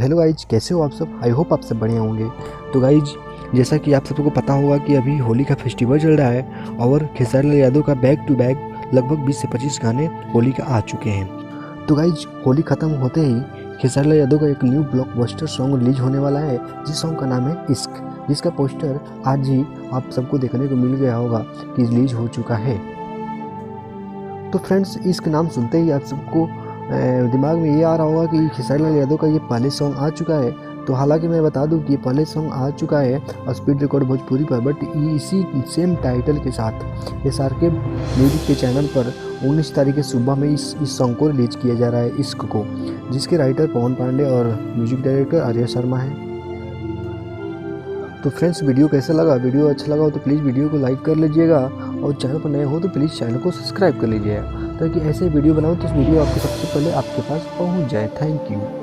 Hello guys, कैसे हो आप सब? आई होप आप सब बढ़िया होंगे। तो गाइज, जैसा कि आप सबको पता होगा कि अभी होली का फेस्टिवल चल रहा है और खेसारी लाल यादव का बैक टू बैक लगभग 20 से 25 गाने होली का आ चुके हैं। तो गाइज, होली ख़त्म होते ही खेसारी लाल यादव का एक न्यू ब्लॉकबस्टर सॉन्ग रिलीज होने वाला है, जिस सॉन्ग का नाम है इश्क, जिसका पोस्टर आज ही आप सबको देखने को मिल गया होगा कि रिलीज हो चुका है। तो फ्रेंड्स, इश्क नाम सुनते ही आप सबको दिमाग में ये आ रहा होगा कि खेसारी लाल यादव का ये पहले सॉन्ग आ चुका है। तो हालांकि मैं बता दूं कि ये पहले सॉन्ग आ चुका है स्पीड रिकॉर्ड भोजपुरी पर, बट इसी सेम टाइटल के साथ SRK म्यूजिक के चैनल पर 19 तारीख के सुबह में इस सॉन्ग को रिलीज किया जा रहा है, इश्क को, जिसके राइटर पवन पांडे और म्यूजिक डायरेक्टर आर्या शर्मा है। तो फ्रेंड्स, वीडियो कैसा लगा? वीडियो अच्छा लगा हो तो प्लीज़ वीडियो को लाइक कर लीजिएगा और चैनल पर नए हो तो प्लीज़ चैनल को सब्सक्राइब कर लीजिएगा, ताकि ऐसे वीडियो बनाओ तो इस वीडियो आपको सबसे पहले आपके पास पहुंच जाए। Thank you.